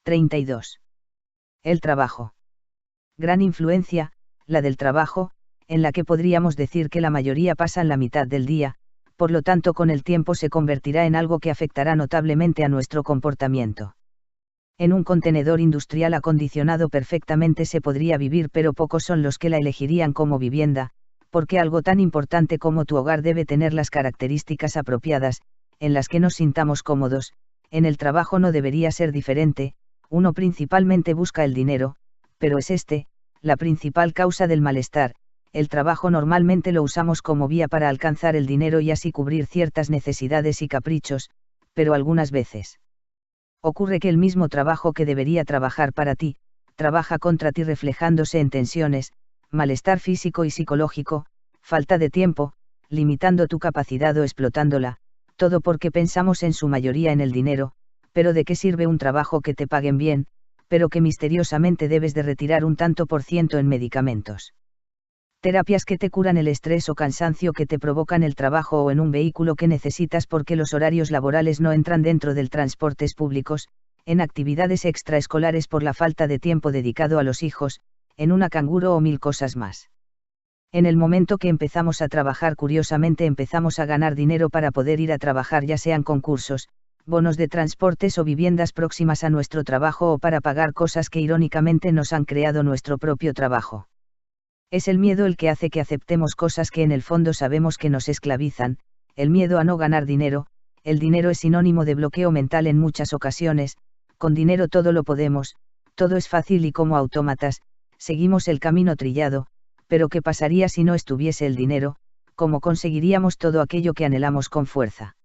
32. El trabajo. Gran influencia, la del trabajo, en la que podríamos decir que la mayoría pasan la mitad del día, por lo tanto con el tiempo se convertirá en algo que afectará notablemente a nuestro comportamiento. En un contenedor industrial acondicionado perfectamente se podría vivir, pero pocos son los que la elegirían como vivienda, porque algo tan importante como tu hogar debe tener las características apropiadas, en las que nos sintamos cómodos. En el trabajo no debería ser diferente, uno principalmente busca el dinero, pero es la principal causa del malestar. El trabajo normalmente lo usamos como vía para alcanzar el dinero y así cubrir ciertas necesidades y caprichos, pero algunas veces ocurre que el mismo trabajo que debería trabajar para ti, trabaja contra ti, reflejándose en tensiones, malestar físico y psicológico, falta de tiempo, limitando tu capacidad o explotándola, todo porque pensamos en su mayoría en el dinero. Pero ¿de qué sirve un trabajo que te paguen bien, pero que misteriosamente debes de retirar un tanto por ciento en medicamentos? Terapias que te curan el estrés o cansancio que te provocan el trabajo, o en un vehículo que necesitas porque los horarios laborales no entran dentro del transportes públicos, en actividades extraescolares por la falta de tiempo dedicado a los hijos, en una canguro o mil cosas más. En el momento que empezamos a trabajar, curiosamente empezamos a ganar dinero para poder ir a trabajar, ya sean concursos, bonos de transportes o viviendas próximas a nuestro trabajo, o para pagar cosas que irónicamente nos han creado nuestro propio trabajo. Es el miedo el que hace que aceptemos cosas que en el fondo sabemos que nos esclavizan, el miedo a no ganar dinero. El dinero es sinónimo de bloqueo mental en muchas ocasiones. Con dinero todo lo podemos, todo es fácil y como autómatas, seguimos el camino trillado. Pero ¿qué pasaría si no estuviese el dinero? ¿Cómo conseguiríamos todo aquello que anhelamos con fuerza?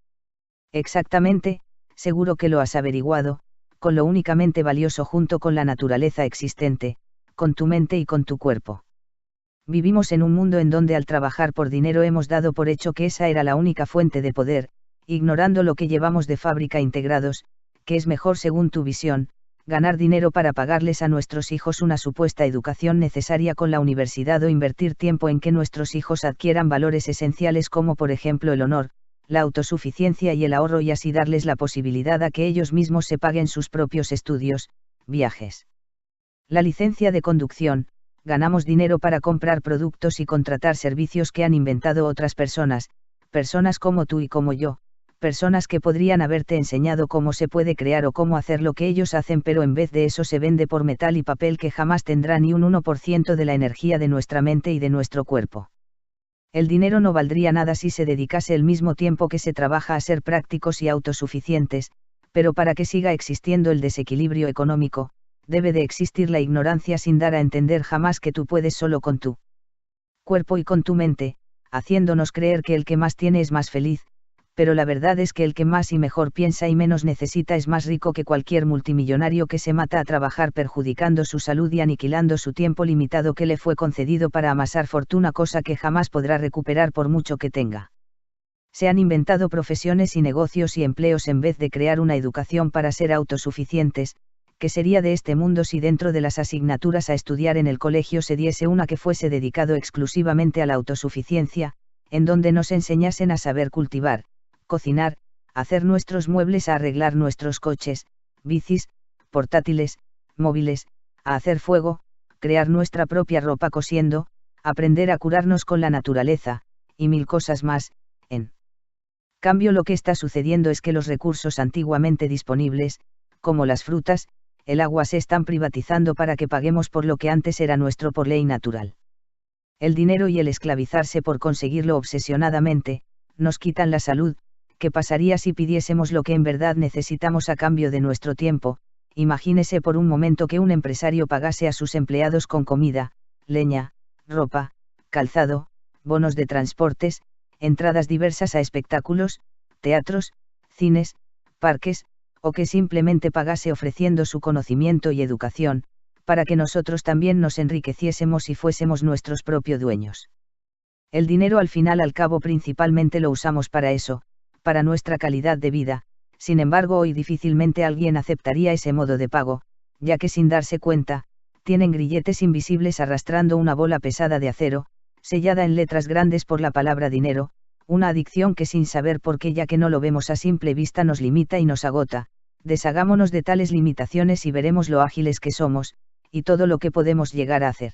Exactamente, seguro que lo has averiguado, con lo únicamente valioso junto con la naturaleza existente, con tu mente y con tu cuerpo. Vivimos en un mundo en donde al trabajar por dinero hemos dado por hecho que esa era la única fuente de poder, ignorando lo que llevamos de fábrica integrados, que es mejor según tu visión, ganar dinero para pagarles a nuestros hijos una supuesta educación necesaria con la universidad, o invertir tiempo en que nuestros hijos adquieran valores esenciales como por ejemplo el honor, la autosuficiencia y el ahorro, y así darles la posibilidad a que ellos mismos se paguen sus propios estudios, viajes. La licencia de conducción. Ganamos dinero para comprar productos y contratar servicios que han inventado otras personas, personas como tú y como yo, personas que podrían haberte enseñado cómo se puede crear o cómo hacer lo que ellos hacen, pero en vez de eso se vende por metal y papel que jamás tendrá ni un 1% de la energía de nuestra mente y de nuestro cuerpo. El dinero no valdría nada si se dedicase el mismo tiempo que se trabaja a ser prácticos y autosuficientes, pero para que siga existiendo el desequilibrio económico, debe de existir la ignorancia, sin dar a entender jamás que tú puedes solo con tu cuerpo y con tu mente, haciéndonos creer que el que más tiene es más feliz, pero la verdad es que el que más y mejor piensa y menos necesita es más rico que cualquier multimillonario que se mata a trabajar, perjudicando su salud y aniquilando su tiempo limitado que le fue concedido para amasar fortuna, cosa que jamás podrá recuperar por mucho que tenga. Se han inventado profesiones y negocios y empleos en vez de crear una educación para ser autosuficientes. ¿Qué sería de este mundo si dentro de las asignaturas a estudiar en el colegio se diese una que fuese dedicado exclusivamente a la autosuficiencia, en donde nos enseñasen a saber cultivar, cocinar, hacer nuestros muebles, a arreglar nuestros coches, bicis, portátiles, móviles, a hacer fuego, crear nuestra propia ropa cosiendo, aprender a curarnos con la naturaleza, y mil cosas más? En cambio, lo que está sucediendo es que los recursos antiguamente disponibles, como las frutas, el agua, se están privatizando para que paguemos por lo que antes era nuestro por ley natural. El dinero y el esclavizarse por conseguirlo obsesionadamente, nos quitan la salud. ¿Qué pasaría si pidiésemos lo que en verdad necesitamos a cambio de nuestro tiempo? Imagínese por un momento que un empresario pagase a sus empleados con comida, leña, ropa, calzado, bonos de transportes, entradas diversas a espectáculos, teatros, cines, parques, o que simplemente pagase ofreciendo su conocimiento y educación, para que nosotros también nos enriqueciésemos y fuésemos nuestros propios dueños. El dinero al final al cabo principalmente lo usamos para eso, para nuestra calidad de vida. Sin embargo, hoy difícilmente alguien aceptaría ese modo de pago, ya que sin darse cuenta, tienen grilletes invisibles arrastrando una bola pesada de acero, sellada en letras grandes por la palabra dinero, una adicción que sin saber por qué, ya que no lo vemos a simple vista, nos limita y nos agota, Deshagámonos de tales limitaciones y veremos lo ágiles que somos, y todo lo que podemos llegar a hacer.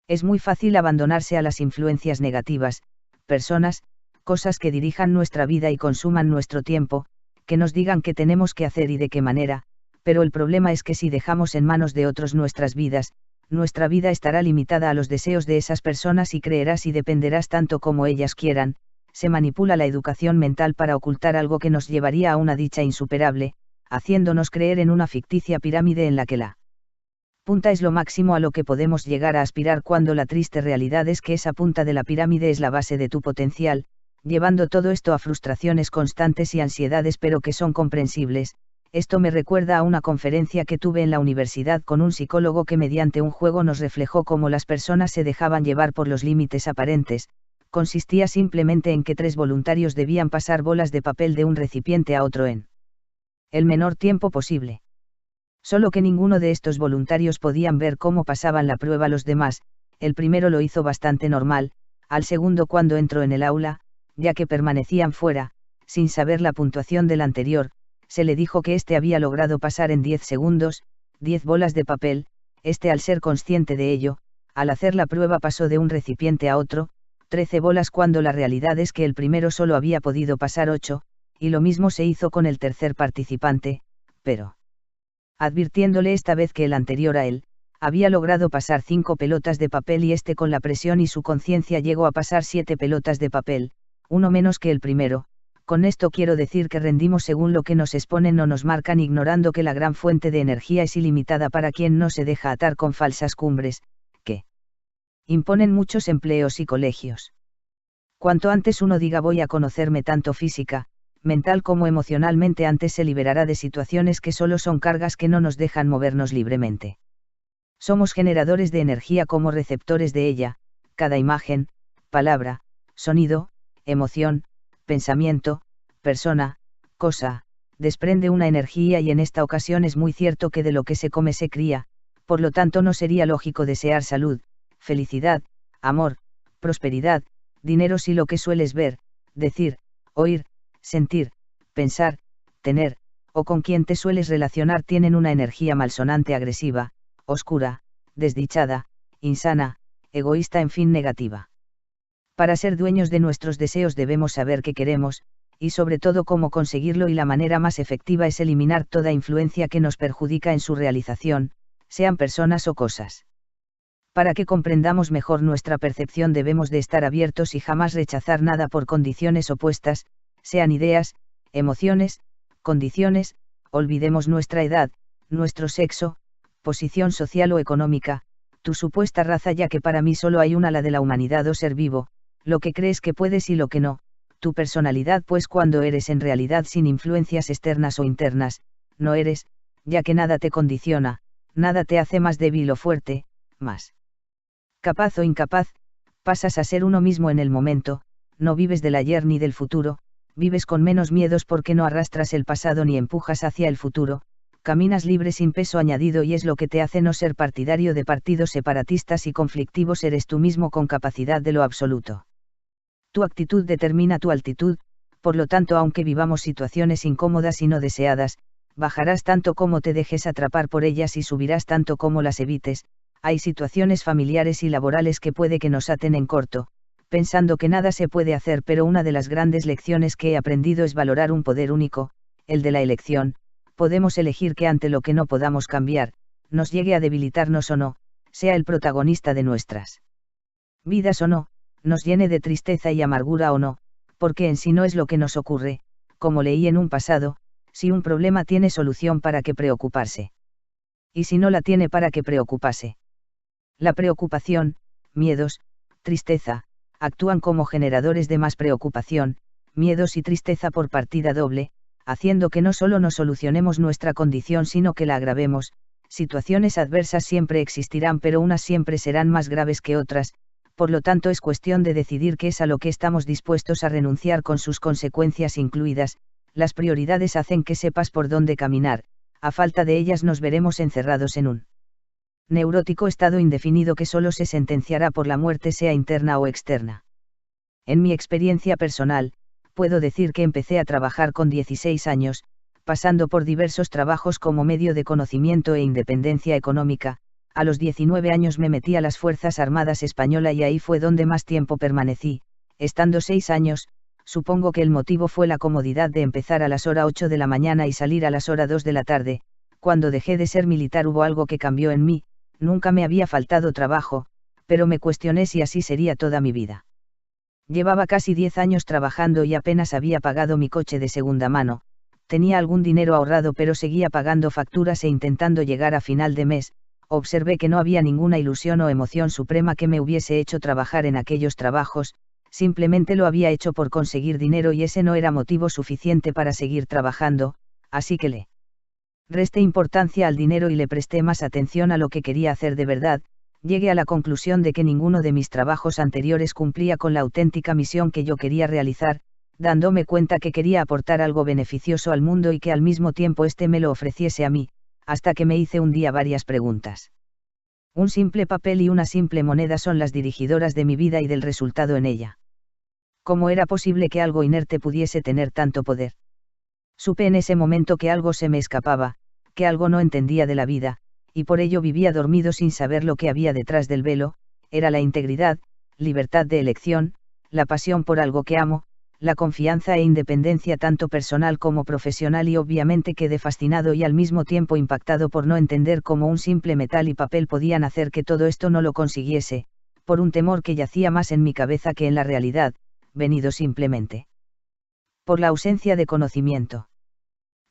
Es muy fácil abandonarse a las influencias negativas, personas, cosas que dirijan nuestra vida y consuman nuestro tiempo, que nos digan qué tenemos que hacer y de qué manera, pero el problema es que si dejamos en manos de otros nuestras vidas, nuestra vida estará limitada a los deseos de esas personas y creerás y dependerás tanto como ellas quieran. Se manipula la educación mental para ocultar algo que nos llevaría a una dicha insuperable, haciéndonos creer en una ficticia pirámide en la que la punta es lo máximo a lo que podemos llegar a aspirar, cuando la triste realidad es que esa punta de la pirámide es la base de tu potencial, llevando todo esto a frustraciones constantes y ansiedades, pero que son comprensibles. Esto me recuerda a una conferencia que tuve en la universidad con un psicólogo que mediante un juego nos reflejó cómo las personas se dejaban llevar por los límites aparentes. Consistía simplemente en que 3 voluntarios debían pasar bolas de papel de un recipiente a otro en el menor tiempo posible. Solo que ninguno de estos voluntarios podían ver cómo pasaban la prueba los demás. El primero lo hizo bastante normal, al segundo, cuando entró en el aula, ya que permanecían fuera, sin saber la puntuación del anterior, se le dijo que éste había logrado pasar en 10 segundos, 10 bolas de papel. Este, al ser consciente de ello, al hacer la prueba pasó de un recipiente a otro, 13 bolas, cuando la realidad es que el primero solo había podido pasar 8, y lo mismo se hizo con el tercer participante, pero advirtiéndole esta vez que el anterior a él, había logrado pasar 5 pelotas de papel, y este, con la presión y su conciencia, llegó a pasar 7 pelotas de papel, uno menos que el primero. Con esto quiero decir que rendimos según lo que nos exponen o nos marcan, ignorando que la gran fuente de energía es ilimitada para quien no se deja atar con falsas cumbres, que imponen muchos empleos y colegios. Cuanto antes uno diga voy a conocerme tanto física, mental como emocionalmente, antes se liberará de situaciones que solo son cargas que no nos dejan movernos libremente. Somos generadores de energía como receptores de ella. Cada imagen, palabra, sonido, emoción, pensamiento, persona, cosa, desprende una energía, y en esta ocasión es muy cierto que de lo que se come se cría. Por lo tanto, no sería lógico desear salud, felicidad, amor, prosperidad, dinero si lo que sueles ver, decir, oír, sentir, pensar, tener, o con quien te sueles relacionar tienen una energía malsonante, agresiva, oscura, desdichada, insana, egoísta, en fin, negativa. Para ser dueños de nuestros deseos debemos saber qué queremos, y sobre todo cómo conseguirlo, y la manera más efectiva es eliminar toda influencia que nos perjudica en su realización, sean personas o cosas. Para que comprendamos mejor nuestra percepción debemos de estar abiertos y jamás rechazar nada por condiciones opuestas, sean ideas, emociones, condiciones. Olvidemos nuestra edad, nuestro sexo, posición social o económica, tu supuesta raza, ya que para mí solo hay una, la de la humanidad o ser vivo, lo que crees que puedes y lo que no, tu personalidad, pues cuando eres en realidad sin influencias externas o internas, no eres, ya que nada te condiciona, nada te hace más débil o fuerte, más capaz o incapaz. Pasas a ser uno mismo en el momento, no vives del ayer ni del futuro, vives con menos miedos porque no arrastras el pasado ni empujas hacia el futuro, caminas libre sin peso añadido, y es lo que te hace no ser partidario de partidos separatistas y conflictivos. Eres tú mismo con capacidad de lo absoluto. Tu actitud determina tu altitud, por lo tanto, aunque vivamos situaciones incómodas y no deseadas, bajarás tanto como te dejes atrapar por ellas y subirás tanto como las evites. Hay situaciones familiares y laborales que puede que nos aten en corto, pensando que nada se puede hacer, pero una de las grandes lecciones que he aprendido es valorar un poder único, el de la elección. Podemos elegir que ante lo que no podamos cambiar, nos llegue a debilitarnos o no, sea el protagonista de nuestras vidas o no, nos llene de tristeza y amargura o no, porque en sí no es lo que nos ocurre. Como leí en un pasado, si un problema tiene solución, ¿para qué preocuparse? Y si no la tiene, ¿para qué preocuparse? La preocupación, miedos, tristeza, actúan como generadores de más preocupación, miedos y tristeza por partida doble, haciendo que no solo no solucionemos nuestra condición, sino que la agravemos. Situaciones adversas siempre existirán, pero unas siempre serán más graves que otras. Por lo tanto, es cuestión de decidir qué es a lo que estamos dispuestos a renunciar, con sus consecuencias incluidas. Las prioridades hacen que sepas por dónde caminar, a falta de ellas nos veremos encerrados en un neurótico estado indefinido que solo se sentenciará por la muerte, sea interna o externa. En mi experiencia personal, puedo decir que empecé a trabajar con 16 años, pasando por diversos trabajos como medio de conocimiento e independencia económica. A los 19 años me metí a las Fuerzas Armadas Española y ahí fue donde más tiempo permanecí, estando 6 años. Supongo que el motivo fue la comodidad de empezar a las horas 8 de la mañana y salir a las horas 2 de la tarde. Cuando dejé de ser militar hubo algo que cambió en mí. Nunca me había faltado trabajo, pero me cuestioné si así sería toda mi vida. Llevaba casi 10 años trabajando y apenas había pagado mi coche de segunda mano. Tenía algún dinero ahorrado pero seguía pagando facturas e intentando llegar a final de mes. Observé que no había ninguna ilusión o emoción suprema que me hubiese hecho trabajar en aquellos trabajos, simplemente lo había hecho por conseguir dinero y ese no era motivo suficiente para seguir trabajando, así que le resté importancia al dinero y le presté más atención a lo que quería hacer de verdad. Llegué a la conclusión de que ninguno de mis trabajos anteriores cumplía con la auténtica misión que yo quería realizar, dándome cuenta que quería aportar algo beneficioso al mundo y que al mismo tiempo éste me lo ofreciese a mí, hasta que me hice un día varias preguntas. Un simple papel y una simple moneda son las dirigidoras de mi vida y del resultado en ella. ¿Cómo era posible que algo inerte pudiese tener tanto poder? Supe en ese momento que algo se me escapaba, que algo no entendía de la vida, y por ello vivía dormido sin saber lo que había detrás del velo. Era la integridad, libertad de elección, la pasión por algo que amo, la confianza e independencia tanto personal como profesional y obviamente quedé fascinado y al mismo tiempo impactado por no entender cómo un simple metal y papel podían hacer que todo esto no lo consiguiese, por un temor que yacía más en mi cabeza que en la realidad, venido simplemente por la ausencia de conocimiento.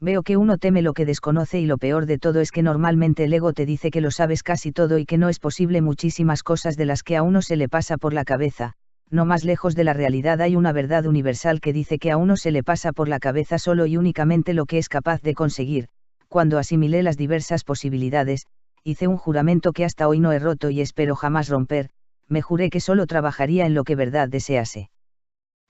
Veo que uno teme lo que desconoce y lo peor de todo es que normalmente el ego te dice que lo sabes casi todo y que no es posible muchísimas cosas de las que a uno se le pasa por la cabeza. No más lejos de la realidad hay una verdad universal que dice que a uno se le pasa por la cabeza solo y únicamente lo que es capaz de conseguir. Cuando asimilé las diversas posibilidades, hice un juramento que hasta hoy no he roto y espero jamás romper. Me juré que solo trabajaría en lo que verdad desease,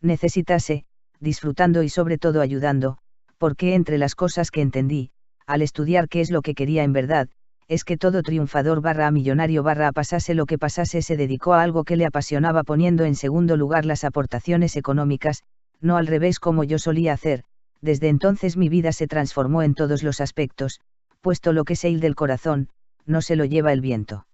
necesitase, disfrutando y sobre todo ayudando, porque entre las cosas que entendí, al estudiar qué es lo que quería en verdad, es que todo triunfador / millonario / pasase lo que pasase se dedicó a algo que le apasionaba poniendo en segundo lugar las aportaciones económicas, no al revés como yo solía hacer. Desde entonces mi vida se transformó en todos los aspectos, puesto lo que se del corazón, no se lo lleva el viento.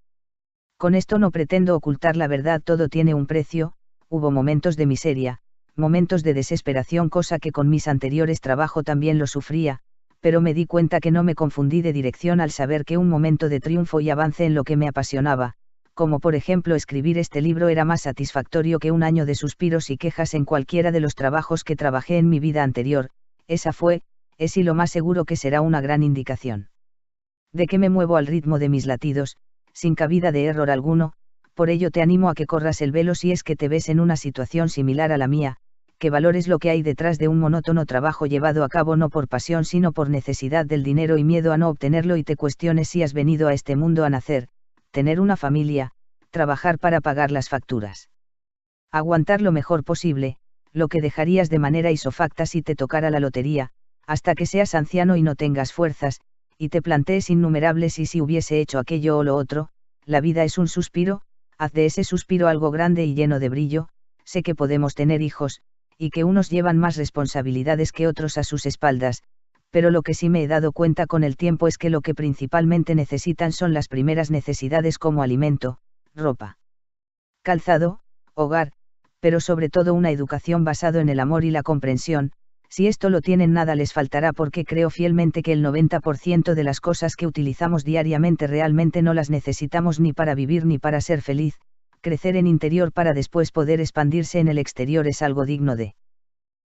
Con esto no pretendo ocultar la verdad, todo tiene un precio. Hubo momentos de miseria, momentos de desesperación, cosa que con mis anteriores trabajo también lo sufría, pero me di cuenta que no me confundí de dirección al saber que un momento de triunfo y avance en lo que me apasionaba, como por ejemplo escribir este libro, era más satisfactorio que un año de suspiros y quejas en cualquiera de los trabajos que trabajé en mi vida anterior. Esa fue, es y lo más seguro que será una gran indicación de que me muevo al ritmo de mis latidos, sin cabida de error alguno. Por ello te animo a que corras el velo si es que te ves en una situación similar a la mía, que valores lo que hay detrás de un monótono trabajo llevado a cabo no por pasión sino por necesidad del dinero y miedo a no obtenerlo, y te cuestiones si has venido a este mundo a nacer, tener una familia, trabajar para pagar las facturas, aguantar lo mejor posible, lo que dejarías de manera isofacta si te tocara la lotería, hasta que seas anciano y no tengas fuerzas, y te plantees innumerables y si hubiese hecho aquello o lo otro. La vida es un suspiro, haz de ese suspiro algo grande y lleno de brillo. Sé que podemos tener hijos, y que unos llevan más responsabilidades que otros a sus espaldas, pero lo que sí me he dado cuenta con el tiempo es que lo que principalmente necesitan son las primeras necesidades como alimento, ropa, calzado, hogar, pero sobre todo una educación basado en el amor y la comprensión. Si esto lo tienen, nada les faltará, porque creo fielmente que el 90% de las cosas que utilizamos diariamente realmente no las necesitamos ni para vivir ni para ser feliz. Crecer en interior para después poder expandirse en el exterior es algo digno de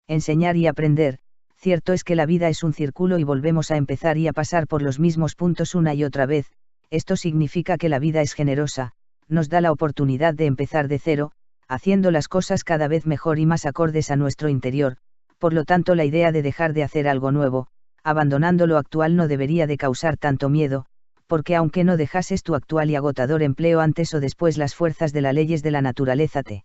enseñar y aprender. Cierto es que la vida es un círculo y volvemos a empezar y a pasar por los mismos puntos una y otra vez. Esto significa que la vida es generosa, nos da la oportunidad de empezar de cero, haciendo las cosas cada vez mejor y más acordes a nuestro interior. Por lo tanto, la idea de dejar de hacer algo nuevo, abandonando lo actual, no debería de causar tanto miedo, porque aunque no dejases tu actual y agotador empleo, antes o después las fuerzas de las leyes de la naturaleza te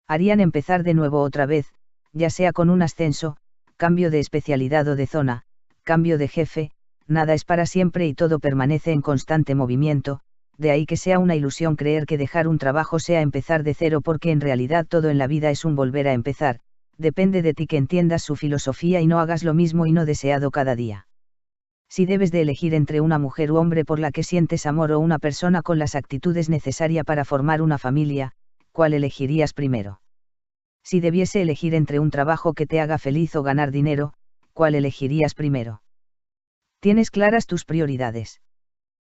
harían empezar de nuevo otra vez, ya sea con un ascenso, cambio de especialidad o de zona, cambio de jefe. Nada es para siempre y todo permanece en constante movimiento, de ahí que sea una ilusión creer que dejar un trabajo sea empezar de cero, porque en realidad todo en la vida es un volver a empezar. Depende de ti que entiendas su filosofía y no hagas lo mismo y no deseado cada día. Si debes de elegir entre una mujer u hombre por la que sientes amor o una persona con las actitudes necesarias para formar una familia, ¿cuál elegirías primero? Si debiese elegir entre un trabajo que te haga feliz o ganar dinero, ¿cuál elegirías primero? ¿Tienes claras tus prioridades?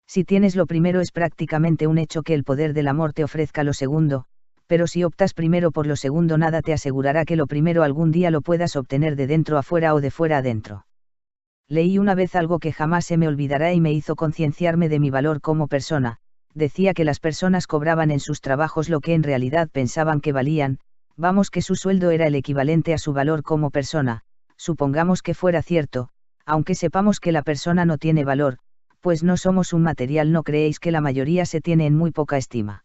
Si tienes lo primero, es prácticamente un hecho que el poder del amor te ofrezca lo segundo, pero si optas primero por lo segundo, nada te asegurará que lo primero algún día lo puedas obtener de dentro afuera o de fuera adentro. Leí una vez algo que jamás se me olvidará y me hizo concienciarme de mi valor como persona. Decía que las personas cobraban en sus trabajos lo que en realidad pensaban que valían, vamos, que su sueldo era el equivalente a su valor como persona. Supongamos que fuera cierto, aunque sepamos que la persona no tiene valor, pues no somos un material. ¿No creéis que la mayoría se tiene en muy poca estima?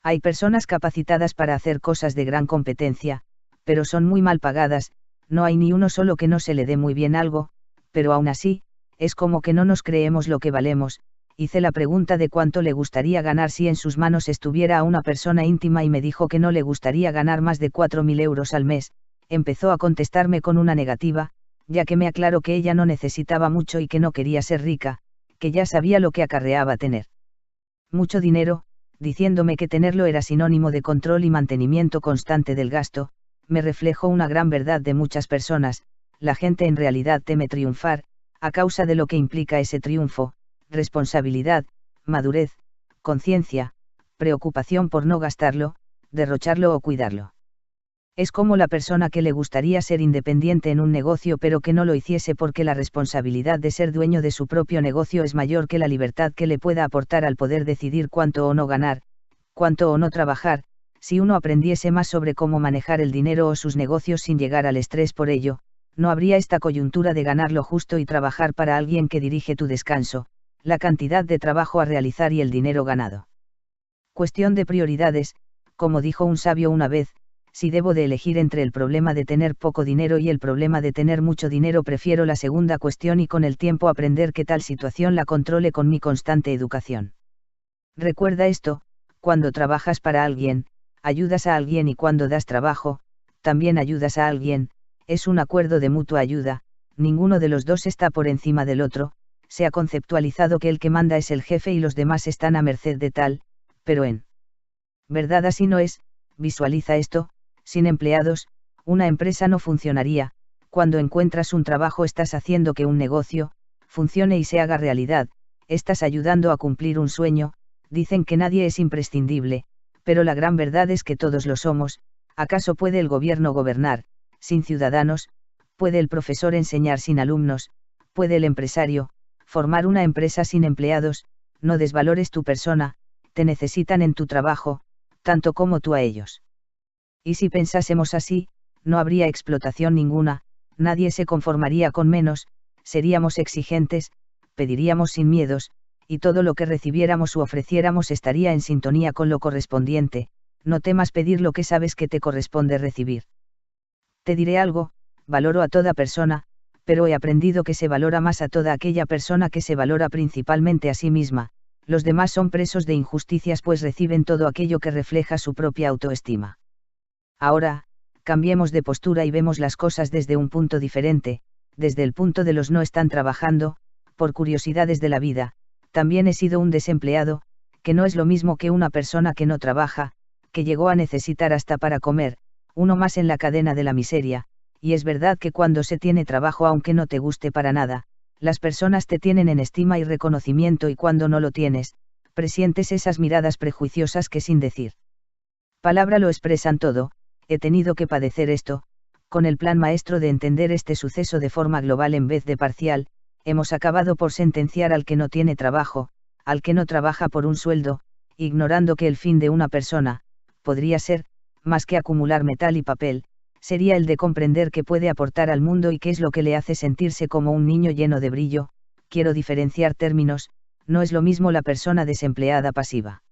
Hay personas capacitadas para hacer cosas de gran competencia, pero son muy mal pagadas. No hay ni uno solo que no se le dé muy bien algo, pero aún así, es como que no nos creemos lo que valemos. Hice la pregunta de cuánto le gustaría ganar si en sus manos estuviera a una persona íntima y me dijo que no le gustaría ganar más de 4.000 euros al mes. Empezó a contestarme con una negativa, ya que me aclaró que ella no necesitaba mucho y que no quería ser rica, que ya sabía lo que acarreaba tener mucho dinero, diciéndome que tenerlo era sinónimo de control y mantenimiento constante del gasto. Me reflejó una gran verdad de muchas personas: la gente en realidad teme triunfar, a causa de lo que implica ese triunfo: responsabilidad, madurez, conciencia, preocupación por no gastarlo, derrocharlo o cuidarlo. Es como la persona que le gustaría ser independiente en un negocio pero que no lo hiciese porque la responsabilidad de ser dueño de su propio negocio es mayor que la libertad que le pueda aportar al poder decidir cuánto o no ganar, cuánto o no trabajar. Si uno aprendiese más sobre cómo manejar el dinero o sus negocios sin llegar al estrés por ello, no habría esta coyuntura de ganar lo justo y trabajar para alguien que dirige tu descanso, la cantidad de trabajo a realizar y el dinero ganado. Cuestión de prioridades, como dijo un sabio una vez: si debo de elegir entre el problema de tener poco dinero y el problema de tener mucho dinero, prefiero la segunda cuestión y con el tiempo aprender que tal situación la controle con mi constante educación. Recuerda esto: cuando trabajas para alguien, ayudas a alguien, y cuando das trabajo, también ayudas a alguien. Es un acuerdo de mutua ayuda, ninguno de los dos está por encima del otro. Se ha conceptualizado que el que manda es el jefe y los demás están a merced de tal, pero en verdad así no es. Visualiza esto: sin empleados, una empresa no funcionaría. Cuando encuentras un trabajo, estás haciendo que un negocio funcione y se haga realidad, estás ayudando a cumplir un sueño. Dicen que nadie es imprescindible, pero la gran verdad es que todos lo somos. ¿Acaso puede el gobierno gobernar sin ciudadanos? ¿Puede el profesor enseñar sin alumnos? ¿Puede el empresario formar una empresa sin empleados? No desvalores tu persona, te necesitan en tu trabajo, tanto como tú a ellos. Y si pensásemos así, no habría explotación ninguna, nadie se conformaría con menos, seríamos exigentes, pediríamos sin miedos, y todo lo que recibiéramos u ofreciéramos estaría en sintonía con lo correspondiente. No temas pedir lo que sabes que te corresponde recibir. Te diré algo: valoro a toda persona, pero he aprendido que se valora más a toda aquella persona que se valora principalmente a sí misma. Los demás son presos de injusticias, pues reciben todo aquello que refleja su propia autoestima. Ahora, cambiemos de postura y vemos las cosas desde un punto diferente, desde el punto de los no están trabajando, por curiosidades de la vida. También he sido un desempleado, que no es lo mismo que una persona que no trabaja, que llegó a necesitar hasta para comer, uno más en la cadena de la miseria. Y es verdad que cuando se tiene trabajo, aunque no te guste para nada, las personas te tienen en estima y reconocimiento, y cuando no lo tienes, presientes esas miradas prejuiciosas que sin decir palabra lo expresan todo. He tenido que padecer esto, con el plan maestro de entender este suceso de forma global en vez de parcial. Hemos acabado por sentenciar al que no tiene trabajo, al que no trabaja por un sueldo, ignorando que el fin de una persona podría ser, más que acumular metal y papel, sería el de comprender qué puede aportar al mundo y qué es lo que le hace sentirse como un niño lleno de brillo. Quiero diferenciar términos: no es lo mismo la persona desempleada pasiva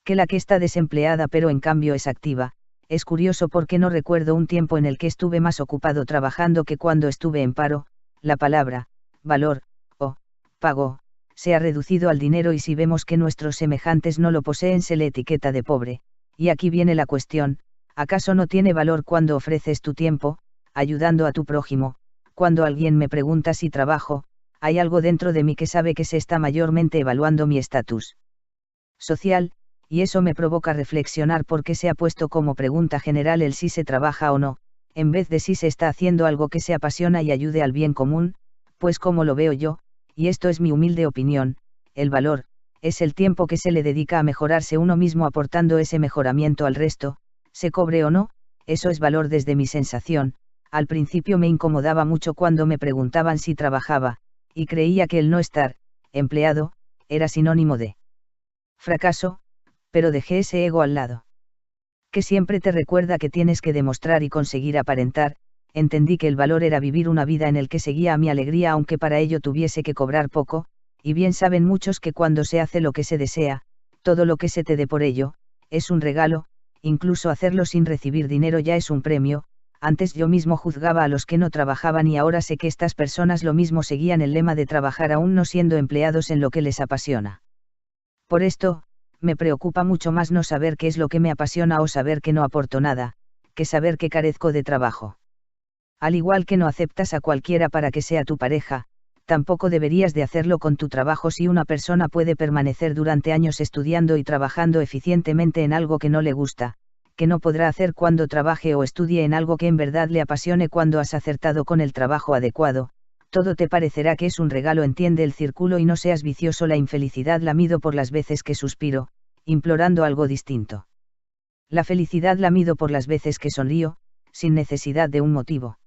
que la que está desempleada pero en cambio es activa. Es curioso porque no recuerdo un tiempo en el que estuve más ocupado trabajando que cuando estuve en paro. La palabra valor o pago se ha reducido al dinero, y si vemos que nuestros semejantes no lo poseen, se le etiqueta de pobre. Y aquí viene la cuestión: ¿Acaso no tiene valor cuando ofreces tu tiempo, ayudando a tu prójimo? Cuando alguien me pregunta si trabajo, hay algo dentro de mí que sabe que se está mayormente evaluando mi estatus social, y eso me provoca reflexionar por qué se ha puesto como pregunta general el si se trabaja o no, en vez de si se está haciendo algo que se apasiona y ayude al bien común, pues como lo veo yo, y esto es mi humilde opinión, el valor, es el tiempo que se le dedica a mejorarse uno mismo aportando ese mejoramiento al resto, se cobre o no, eso es valor desde mi sensación. Al principio me incomodaba mucho cuando me preguntaban si trabajaba, y creía que el no estar, empleado, era sinónimo de fracaso, pero dejé ese ego al lado. Que siempre te recuerda que tienes que demostrar y conseguir aparentar, entendí que el valor era vivir una vida en el que seguía a mi alegría aunque para ello tuviese que cobrar poco, y bien saben muchos que cuando se hace lo que se desea, todo lo que se te dé por ello, es un regalo, incluso hacerlo sin recibir dinero ya es un premio. Antes yo mismo juzgaba a los que no trabajaban y ahora sé que estas personas lo mismo seguían el lema de trabajar aún no siendo empleados en lo que les apasiona. Por esto, me preocupa mucho más no saber qué es lo que me apasiona o saber que no aporto nada, que saber que carezco de trabajo. Al igual que no aceptas a cualquiera para que sea tu pareja, tampoco deberías de hacerlo con tu trabajo si una persona puede permanecer durante años estudiando y trabajando eficientemente en algo que no le gusta, que no podrá hacer cuando trabaje o estudie en algo que en verdad le apasione cuando has acertado con el trabajo adecuado, todo te parecerá que es un regalo. Entiende el círculo y no seas vicioso. La infelicidad la mido por las veces que suspiro, implorando algo distinto. La felicidad la mido por las veces que sonrío, sin necesidad de un motivo.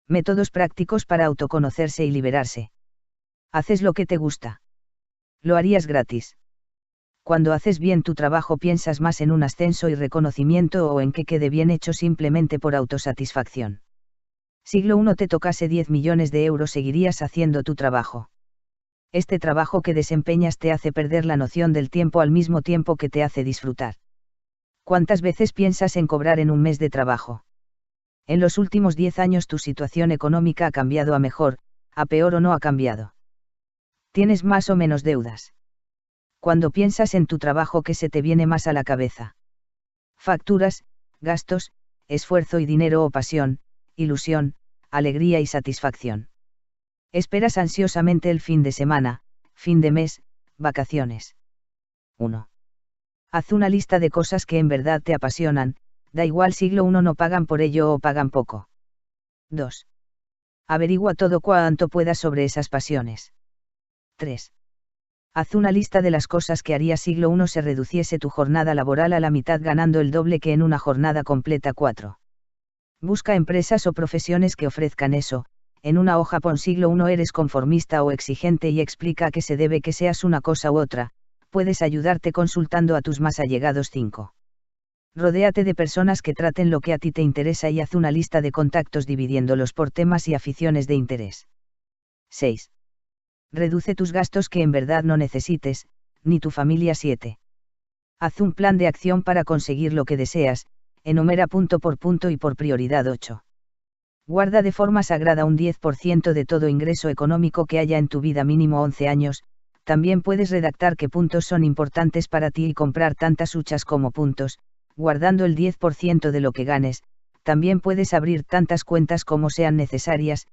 Métodos prácticos para autoconocerse y liberarse. Haces lo que te gusta. Lo harías gratis. Cuando haces bien tu trabajo piensas más en un ascenso y reconocimiento o en que quede bien hecho simplemente por autosatisfacción. Siglo I te tocase 10 millones de euros, seguirías haciendo tu trabajo. Este trabajo que desempeñas te hace perder la noción del tiempo al mismo tiempo que te hace disfrutar. ¿Cuántas veces piensas en cobrar en un mes de trabajo? En los últimos 10 años tu situación económica ha cambiado a mejor, a peor o no ha cambiado. ¿Tienes más o menos deudas? Cuando piensas en tu trabajo, ¿qué se te viene más a la cabeza? Facturas, gastos, esfuerzo y dinero o pasión, ilusión, alegría y satisfacción. Esperas ansiosamente el fin de semana, fin de mes, vacaciones. 1. Haz una lista de cosas que en verdad te apasionan, da igual siglo I no pagan por ello o pagan poco. 2. Averigua todo cuanto puedas sobre esas pasiones. 3. Haz una lista de las cosas que haría siglo I se reduciese tu jornada laboral a la mitad ganando el doble que en una jornada completa. 4. Busca empresas o profesiones que ofrezcan eso. En una hoja pon siglo I eres conformista o exigente y explica a qué se debe que seas una cosa u otra. Puedes ayudarte consultando a tus más allegados. 5. Rodéate de personas que traten lo que a ti te interesa y haz una lista de contactos dividiéndolos por temas y aficiones de interés. 6. Reduce tus gastos que en verdad no necesites, ni tu familia. 7. Haz un plan de acción para conseguir lo que deseas, enumera punto por punto y por prioridad. 8. Guarda de forma sagrada un 10% de todo ingreso económico que haya en tu vida, mínimo 11 años, también puedes redactar qué puntos son importantes para ti y comprar tantas huchas como puntos, guardando el 10% de lo que ganes, también puedes abrir tantas cuentas como sean necesarias,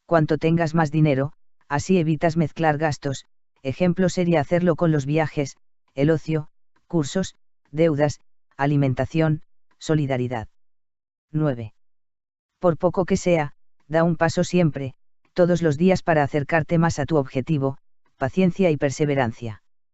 cuanto tengas más dinero, así evitas mezclar gastos. Ejemplo sería hacerlo con los viajes, el ocio, cursos, deudas, alimentación, solidaridad. 9. Por poco que sea, da un paso siempre, todos los días para acercarte más a tu objetivo, paciencia y perseverancia.